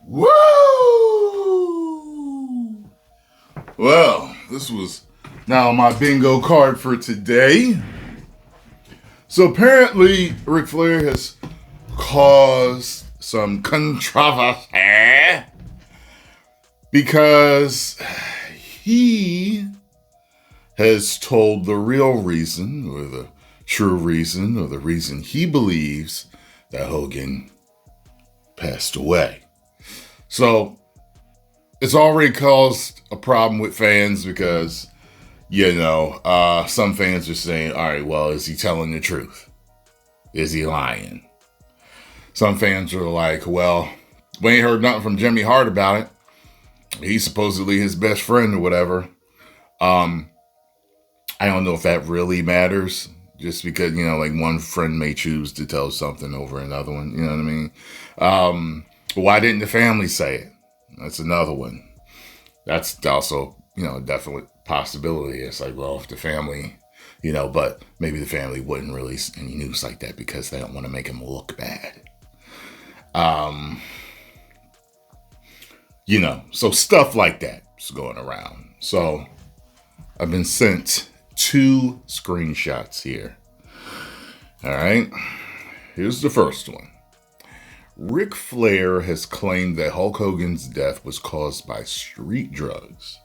Woo! Well, this was now my bingo card for today. So apparently, Ric Flair has caused some controversy because he has told the real reason, or the true reason, or the reason he believes that Hogan passed away. So it's already caused a problem with fans because, some fans are saying, all right, well, is he telling the truth? Is he lying? Some fans are like, well, we ain't heard nothing from Jimmy Hart about it. He's supposedly his best friend or whatever. I don't know if that really matters, just because, like one friend may choose to tell something over another one. You know what I mean? Why didn't the family say it? That's another one. That's also, a definite possibility. It's like, well, if the family, but maybe the family wouldn't release any news like that because they don't want to make him look bad. So stuff like that is going around. So I've been sent 2 screenshots here. All right. Here's the first one. Ric Flair has claimed that Hulk Hogan's death was caused by street drugs.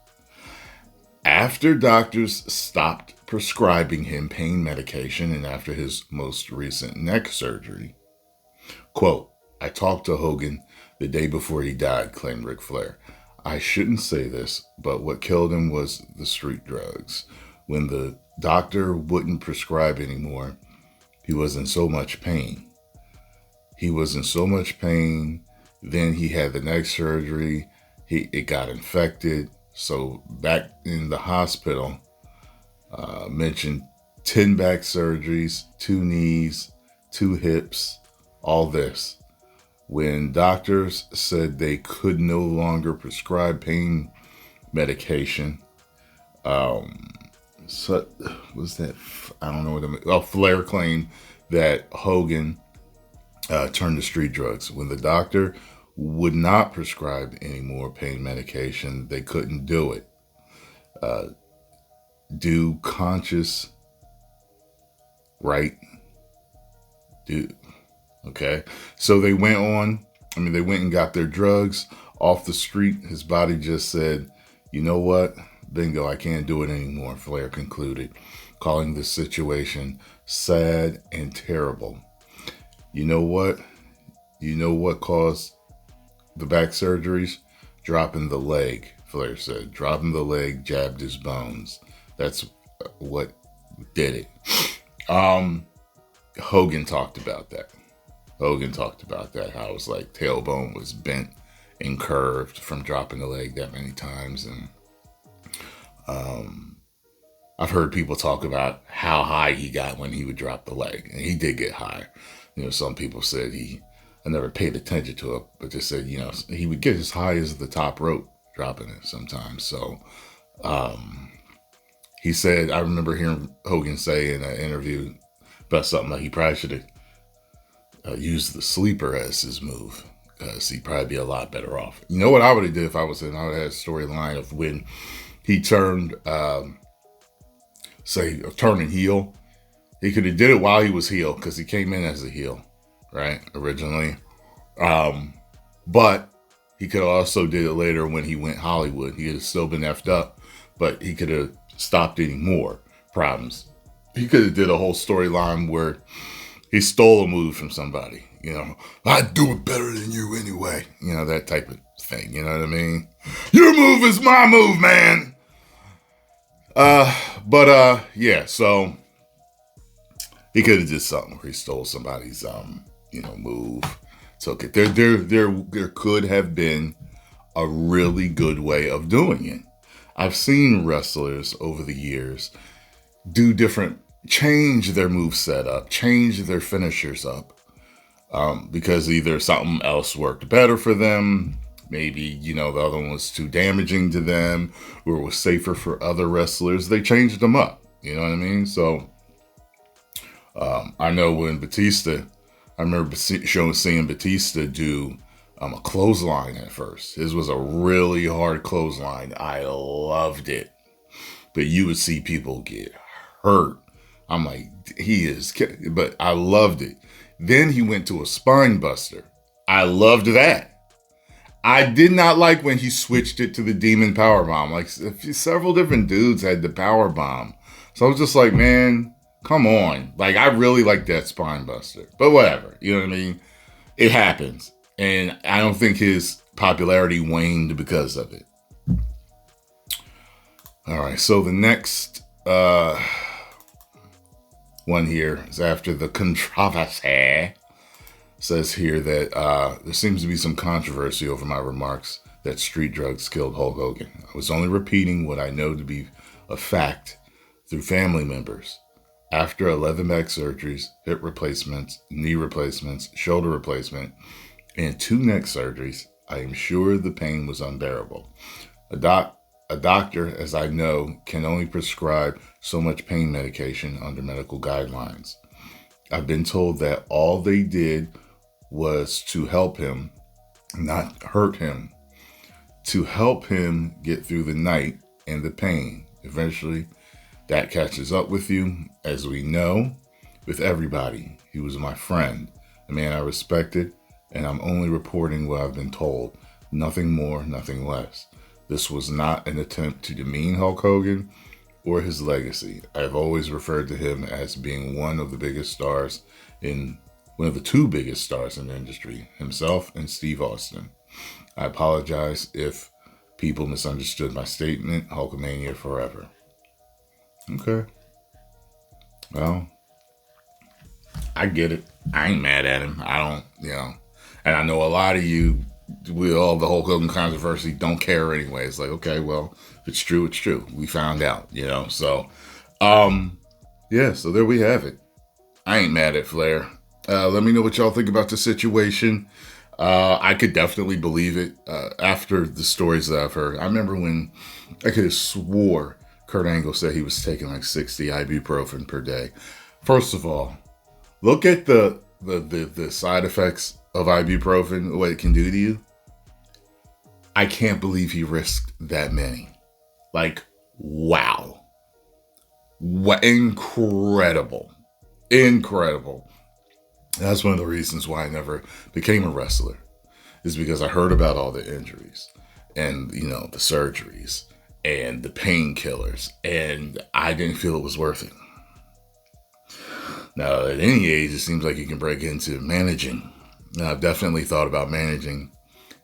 After doctors stopped prescribing him pain medication and after his most recent neck surgery. Quote, I talked to Hogan the day before he died, claimed Ric Flair. I shouldn't say this, but what killed him was the street drugs. When the doctor wouldn't prescribe anymore, he was in so much pain. Then he had the neck surgery. It got infected. So back in the hospital, mentioned 10 back surgeries, 2 knees, 2 hips, all this. When doctors said they could no longer prescribe pain medication, so was that, I don't know what Flair claimed that Hogan turned to street drugs. When the doctor would not prescribe any more pain medication, they couldn't do it. Do conscious, right? Okay. So they went and got their drugs off the street. His body just said, you know what? Bingo, I can't do it anymore, Flair concluded, calling the situation sad and terrible. You know what? You know what caused the back surgeries? Dropping the leg, Flair said. Dropping the leg jabbed his bones. That's what did it. Hogan talked about that. How it was like tailbone was bent and curved from dropping the leg that many times. And I've heard people talk about how high he got when he would drop the leg. And he did get high. Some people said I never paid attention to it, but they said, he would get as high as the top rope dropping it sometimes. So he said, I remember hearing Hogan say in an interview about something like he probably should have used the sleeper as his move because he'd probably be a lot better off. You know what I would have did if I was in? I would have had a storyline of when he turned, turning heel. He could have did it while he was heel because he came in as a heel, right, originally. But he could have also did it later when he went Hollywood. He could have still been effed up, but he could have stopped any more problems. He could have did a whole storyline where he stole a move from somebody. I'd do it better than you anyway. That type of thing. You know what I mean? Your move is my move, man. Yeah. So he could have did something where he stole somebody's, move. Took it. There could have been a really good way of doing it. I've seen wrestlers over the years change their move setup, change their finishers up, because either something else worked better for them, maybe, the other one was too damaging to them, or was safer for other wrestlers. They changed them up, you know what I mean? So, I know when I remember seeing Batista do A clothesline at first. His was a really hard clothesline. I loved it. But you would see people get hurt. I'm like, but I loved it. Then he went to a spine buster. I loved that. I did not like when he switched it to the demon powerbomb. Like several different dudes had the powerbomb. So I was just like, man, come on. Like I really like that spine buster. But whatever. You know what I mean? It happens. And I don't think his popularity waned because of it. All right. So the next one here is after the controversy. Says here that there seems to be some controversy over my remarks that street drugs killed Hulk Hogan. I was only repeating what I know to be a fact through family members. After 11 back surgeries, hip replacements, knee replacements, shoulder replacement, and 2 neck surgeries, I am sure the pain was unbearable. A doctor, as I know, can only prescribe so much pain medication under medical guidelines. I've been told that all they did was to help him, not hurt him, to help him get through the night and the pain. Eventually, that catches up with you, as we know, with everybody. He was my friend, a man I respected, and I'm only reporting what I've been told. Nothing more, nothing less. This was not an attempt to demean Hulk Hogan or his legacy. I've always referred to him as being one of the two biggest stars in the industry, himself and Steve Austin. I apologize if people misunderstood my statement. Hulkamania forever. Okay. Well, I get it. I ain't mad at him. I don't, and I know a lot of you with all the Hulk Hogan controversy don't care anyway. It's like, okay, well, if it's true, it's true. We found out, so, so there we have it. I ain't mad at Flair. Let me know what y'all think about the situation. I could definitely believe it after the stories that I've heard. I remember when I could have swore Kurt Angle said he was taking like 60 ibuprofen per day. First of all, look at the side effects of ibuprofen, what it can do to you. I can't believe he risked that many. Like, wow. What incredible. Incredible. That's one of the reasons why I never became a wrestler, is because I heard about all the injuries and, the surgeries and the painkillers, and I didn't feel it was worth it. Now, at any age, it seems like you can break into managing. Now, I've definitely thought about managing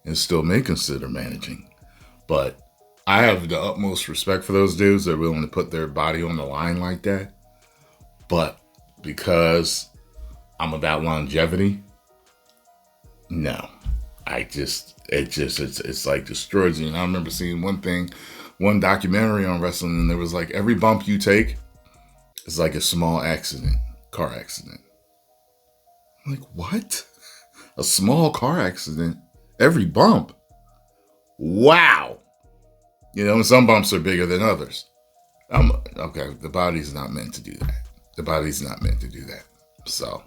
and still may consider managing, but I have the utmost respect for those dudes that are willing to put their body on the line like that. But because I'm about longevity, no. It's like destroys you. And I remember seeing one documentary on wrestling, and there was like every bump you take is like a small car accident. I'm like, what? A small car accident? Every bump? Wow. And some bumps are bigger than others. Okay, the body's not meant to do that. So,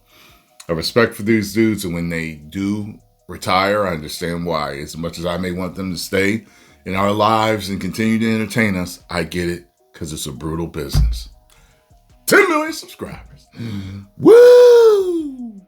I respect for these dudes, and when they do retire, I understand why. As much as I may want them to stay in our lives and continue to entertain us, I get it, because it's a brutal business. 10 million subscribers. Woo!